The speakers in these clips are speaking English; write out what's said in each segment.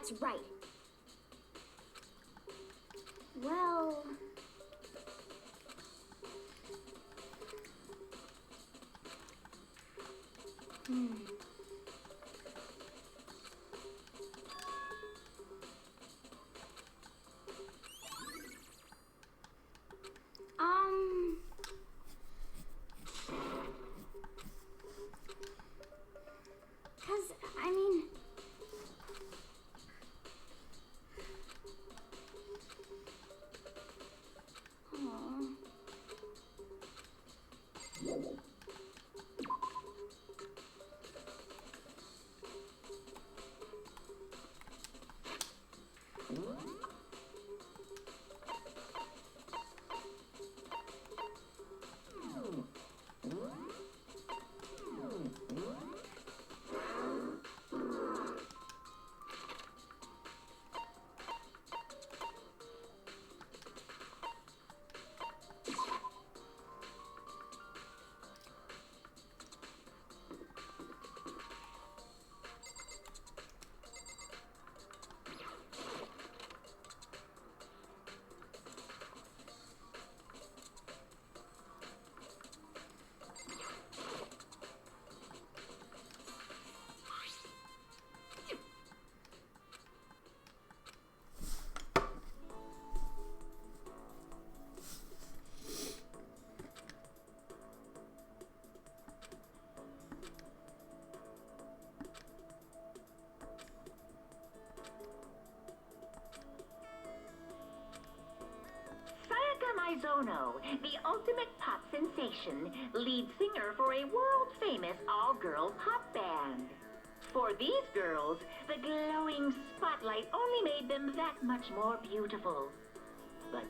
That's right. Well... Cause, I mean... Aww. Zono, the ultimate pop sensation, lead singer for a world-famous all-girl pop band. For these girls, the glowing spotlight only made them that much more beautiful. But...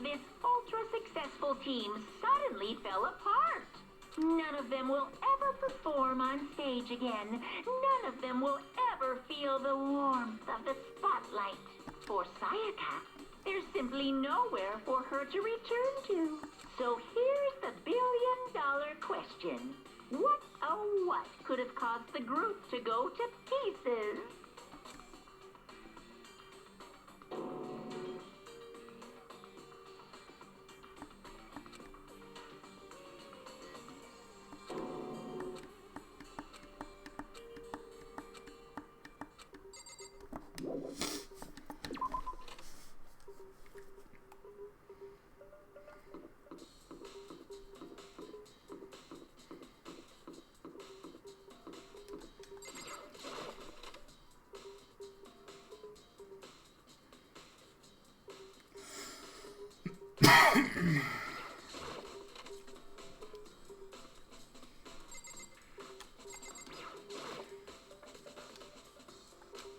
this ultra-successful team suddenly fell apart. None of them will ever perform on stage again. None of them will ever feel the warmth of the spotlight. For Sayaka, there's simply nowhere for her to return to. So here's the billion-dollar question. What, oh what, could have caused the group to go to pieces?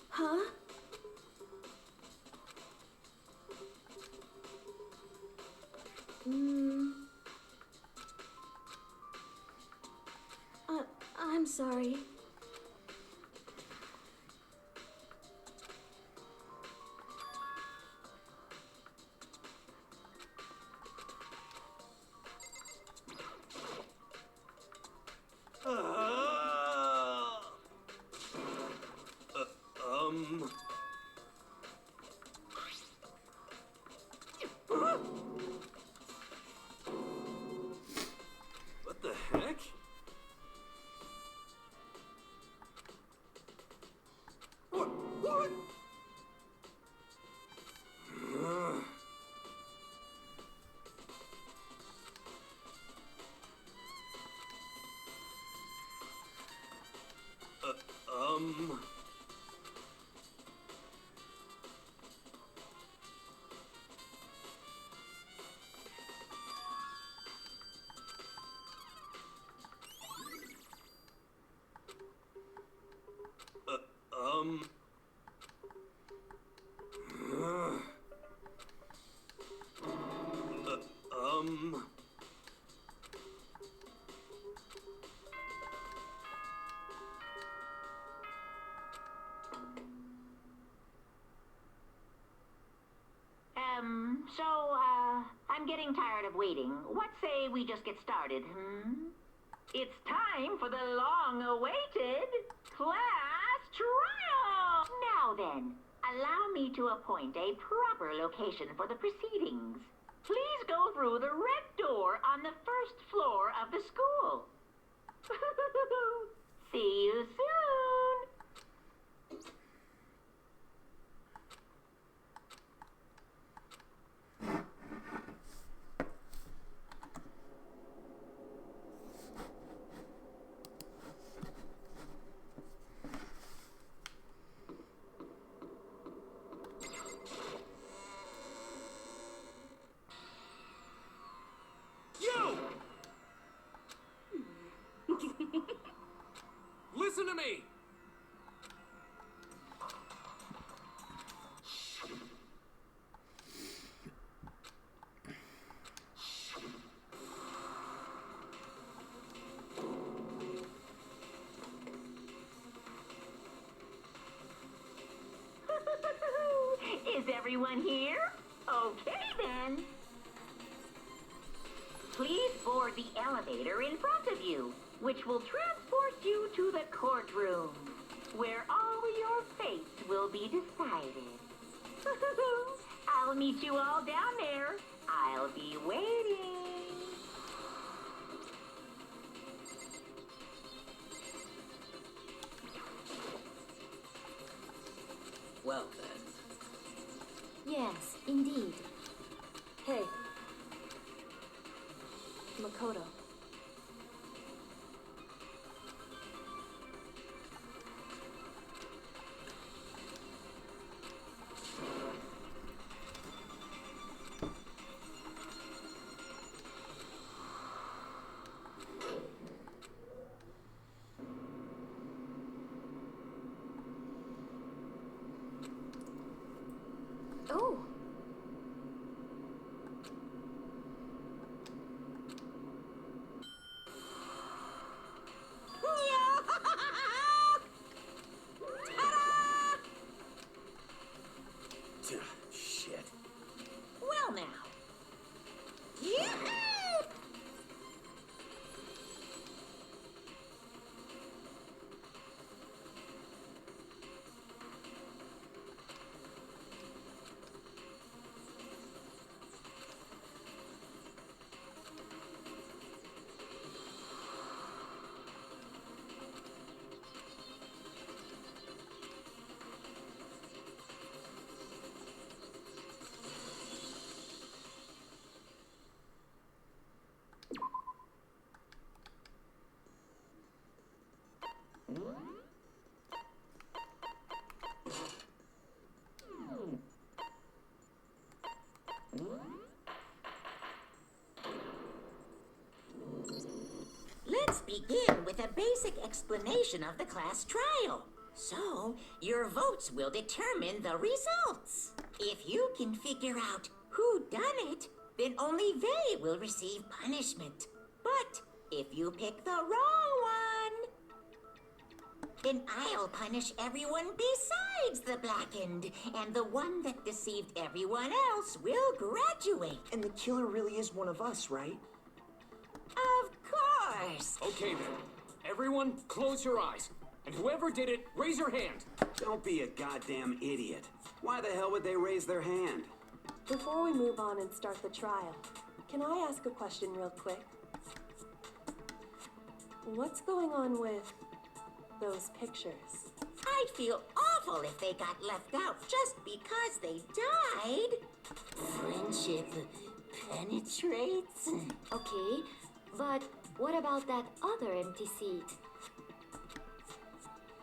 Huh? I'm sorry. What the heck? What? getting tired of waiting, what say we just get started, It's time for the long-awaited class trial! Now then, allow me to appoint a proper location for the proceedings. Please go through the red door on the first floor of the school. See you soon! Listen to me! Is everyone here? Okay then. Please board the elevator in front of you, which will transport you to the courtroom, where all your fates will be decided. I'll meet you all down there. I'll be waiting. Well then. Yes, indeed. Hey. Makoto. Oh. Shit. Well now. Let's begin with a basic explanation of the class trial. So, your votes will determine the results. If you can figure out who done it, then only they will receive punishment. But if you pick the wrong one, then I'll punish everyone besides the blackened, and the one that deceived everyone else will graduate. And the killer really is one of us, right? Of course. Okay then. Everyone, close your eyes. And whoever did it, raise your hand. Don't be a goddamn idiot. Why the hell would they raise their hand? Before we move on and start the trial, can I ask a question real quick? What's going on with those pictures? I'd feel awful if they got left out just because they died. Friendship penetrates. Okay, but what about that other empty seat?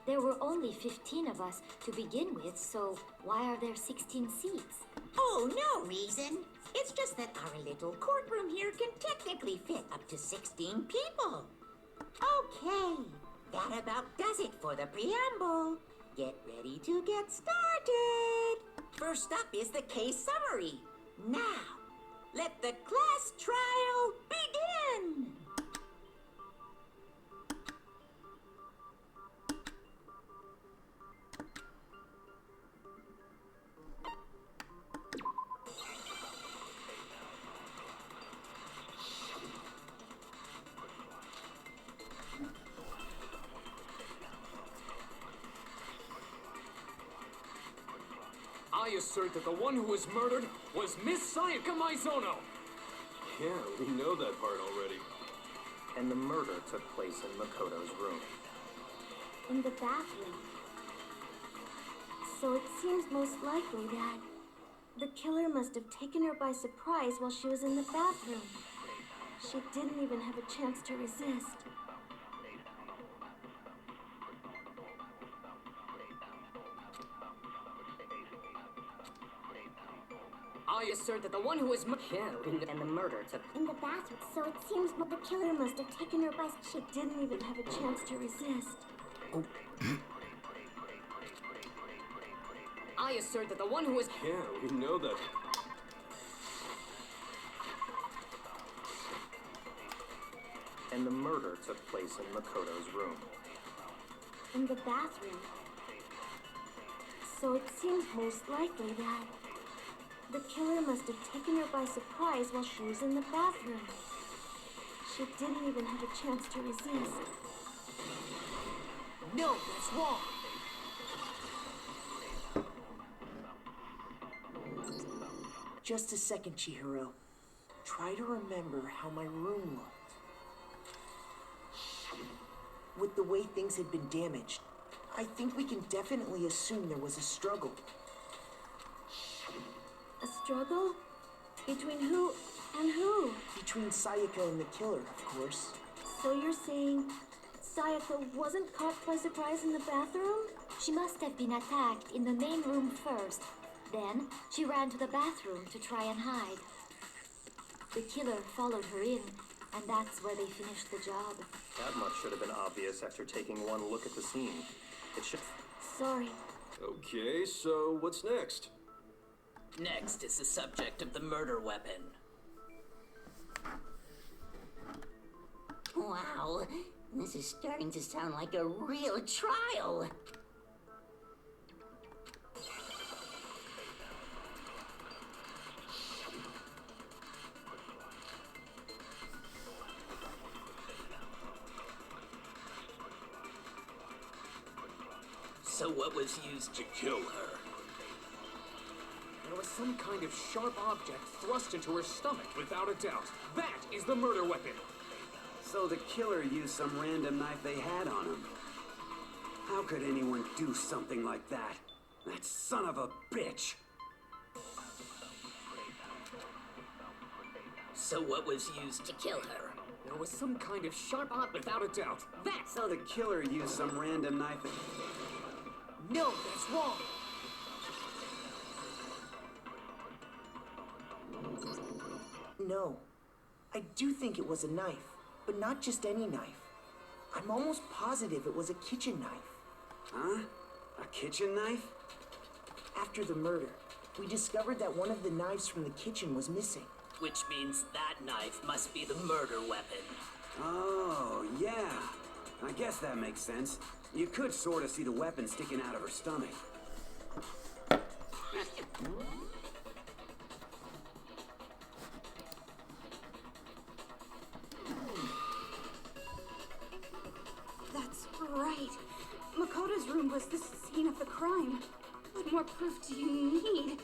There were only 15 of us to begin with, so why are there 16 seats? Oh, no reason. It's just that our little courtroom here can technically fit up to 16 people. Okay, that about does it for the preamble. Get ready to get started. First up is the case summary. Now, let the class trial begin. assert that the one who was murdered was Miss Sayaka Maizono. Yeah, we know that part already. And the murder took place in Makoto's room. In the bathroom. So it seems most likely that the killer must have taken her by surprise while she was in the bathroom. She didn't even have a chance to resist. I assert that the one who was And the murder took... In the bathroom. So it seems the killer must have taken her by... She didn't even have a chance to resist. I assert that the one who was... Yeah, we know that. And the murder took place in Makoto's room. In the bathroom. So it seems most likely that the killer must have taken her by surprise while she was in the bathroom. She didn't even have a chance to resist. No, that's wrong. Just a second, Chihiro. Try to remember how my room looked. With the way things had been damaged, I think we can definitely assume there was a struggle. A struggle? Between who and who? Between Sayaka and the killer, of course. So you're saying Sayaka wasn't caught by surprise in the bathroom? She must have been attacked in the main room first. Then she ran to the bathroom to try and hide. The killer followed her in, and that's where they finished the job. That much should have been obvious after taking one look at the scene. It should... Sorry. Okay, so what's next? Next is the subject of the murder weapon. Wow, this is starting to sound like a real trial. So what was used to kill her? There was some kind of sharp object thrust into her stomach, without a doubt. That is the murder weapon. So the killer used some random knife they had on him. How could anyone do something like that? That son of a bitch! So what was used to kill her? There was some kind of sharp object, without a doubt. That... So the killer used some random knife... No, that's wrong. No. I do think it was a knife, but not just any knife. I'm almost positive it was a kitchen knife. Huh? A kitchen knife? After the murder, we discovered that one of the knives from the kitchen was missing. Which means that knife must be the murder weapon. Oh, yeah. I guess that makes sense. You could sort of see the weapon sticking out of her stomach. That's right. Makoto's room was the scene of the crime. What more proof do you need?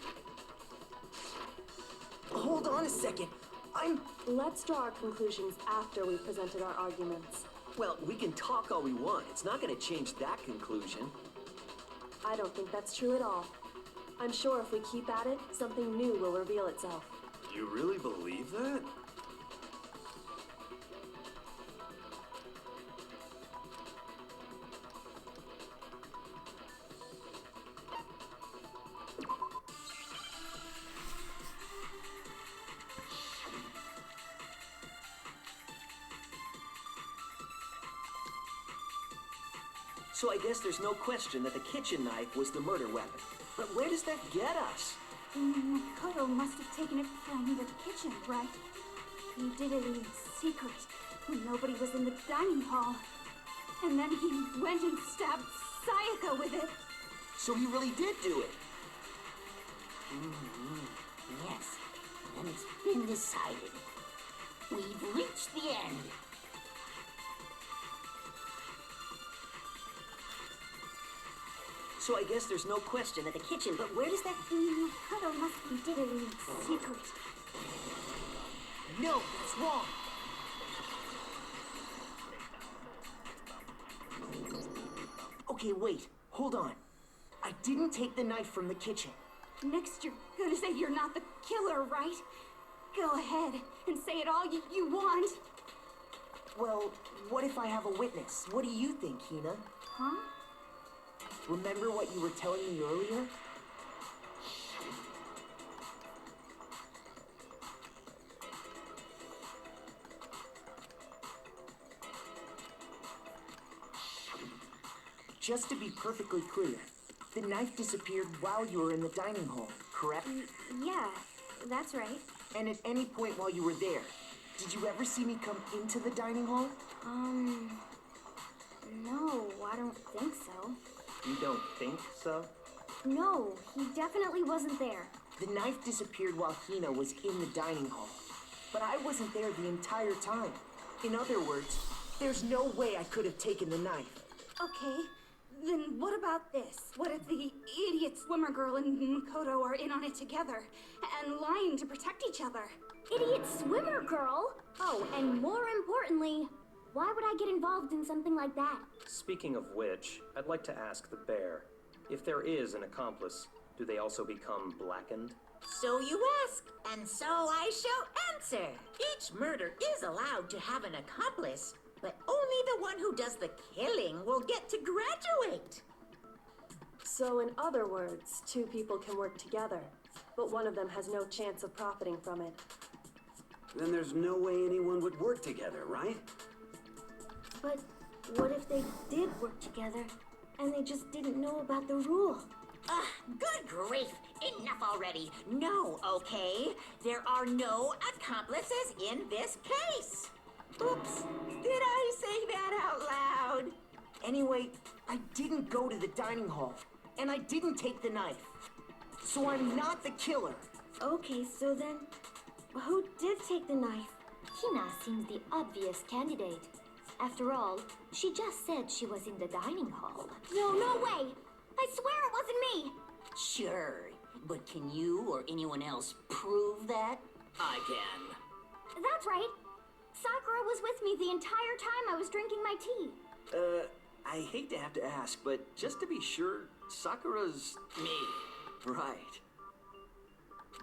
Hold on a second. Let's draw our conclusions after we've presented our arguments. Well, we can talk all we want. It's not going to change that conclusion. I don't think that's true at all. I'm sure if we keep at it, something new will reveal itself. You really believe that? So I guess there's no question that the kitchen knife was the murder weapon. But where does that get us? Makoto must have taken it from the kitchen, right? He did it in secret when nobody was in the dining hall. And then he went and stabbed Sayaka with it. So he really did do it. Yes, and it's been decided. We've reached the end. So I guess there's no question that the kitchen, but where does that... Makoto must be did it in secret. No, that's wrong. Okay, wait. Hold on. I didn't take the knife from the kitchen. Next, you're gonna say you're not the killer, right? Go ahead and say it all you want. Well, what if I have a witness? What do you think, Hina? Huh? Remember what you were telling me earlier? Just to be perfectly clear, the knife disappeared while you were in the dining hall, correct? Yeah, that's right. And at any point while you were there, did you ever see me come into the dining hall? No, I don't think so. You don't think so? No, he definitely wasn't there. The knife disappeared while Hina was in the dining hall. But I wasn't there the entire time. In other words, there's no way I could have taken the knife. Okay, then what about this? What if the idiot swimmer girl and Makoto are in on it together and lying to protect each other? Idiot swimmer girl? Oh, and more importantly, why would I get involved in something like that? Speaking of which, I'd like to ask the bear, if there is an accomplice, do they also become blackened? So you ask, and so I shall answer. Each murder is allowed to have an accomplice, but only the one who does the killing will get to graduate. So in other words, two people can work together, but one of them has no chance of profiting from it. Then there's no way anyone would work together, right? But what if they did work together and they just didn't know about the rule? Good grief! Enough already. No, okay? There are no accomplices in this case. Oops, did I say that out loud? Anyway, I didn't go to the dining hall, and I didn't take the knife. So I'm not the killer. Okay, so then, who did take the knife? Hina seems the obvious candidate. After all, she just said she was in the dining hall. No way! I swear it wasn't me! Sure, but can you or anyone else prove that? I can. That's right. Sakura was with me the entire time I was drinking my tea. I hate to have to ask, but just to be sure, Sakura's... Me. Right.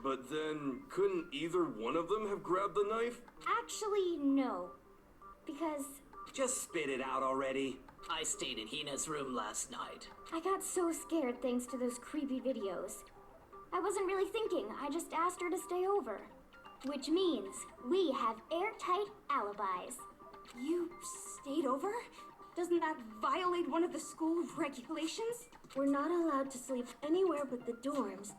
But then, couldn't either one of them have grabbed the knife? Actually, no. Because Just spit it out already. I stayed in Hina's room last night. I got so scared thanks to those creepy videos. I wasn't really thinking, I just asked her to stay over. Which means we have airtight alibis. You stayed over? Doesn't that violate one of the school regulations? We're not allowed to sleep anywhere but the dorms.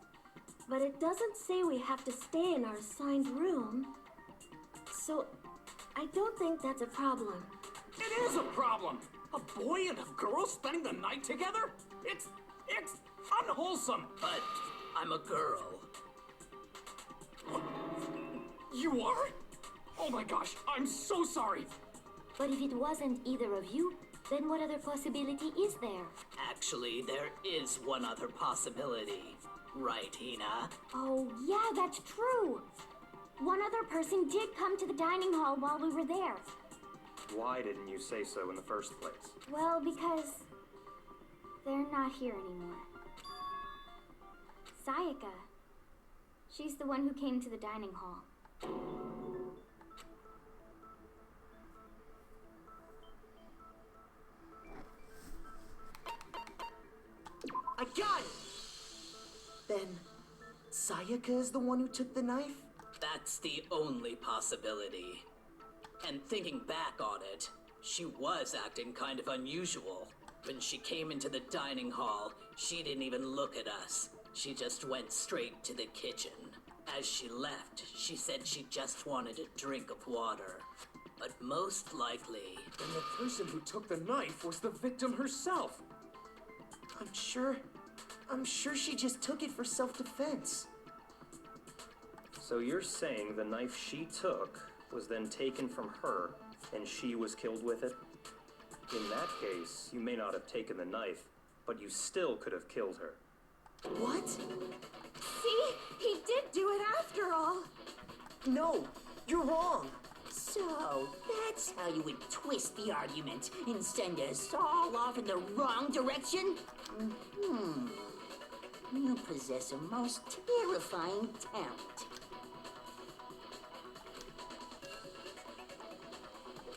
But it doesn't say we have to stay in our assigned room. So, I don't think that's a problem. It is a problem! A boy and a girl spending the night together? It's unwholesome! But I'm a girl. You are? Oh my gosh, I'm so sorry! But if it wasn't either of you, then what other possibility is there? Actually, there is one other possibility. Right, Hina? Oh, yeah, that's true. One other person did come to the dining hall while we were there. Why didn't you say so in the first place? Well, because they're not here anymore. Sayaka. She's the one who came to the dining hall. I got it! Then, Sayaka is the one who took the knife? That's the only possibility. And thinking back on it, she was acting kind of unusual. When she came into the dining hall, she didn't even look at us. She just went straight to the kitchen. As she left, she said she just wanted a drink of water. But most likely... Then the person who took the knife was the victim herself. I'm sure she just took it for self-defense. So you're saying the knife she took was then taken from her, and she was killed with it? In that case, you may not have taken the knife, but you still could have killed her. What? See? He did do it after all. No, you're wrong. So, that's how you would twist the argument and send us all off in the wrong direction? You possess a most terrifying talent.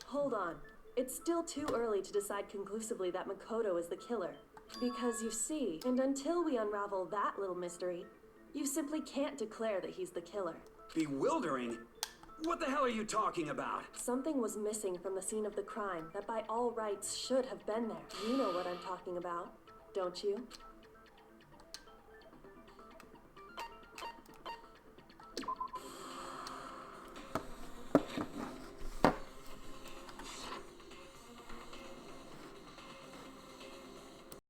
Hold on. It's still too early to decide conclusively that Makoto is the killer. Because you see, and until we unravel that little mystery, you simply can't declare that he's the killer. Bewildering? What the hell are you talking about? Something was missing from the scene of the crime that by all rights should have been there. You know what I'm talking about, don't you?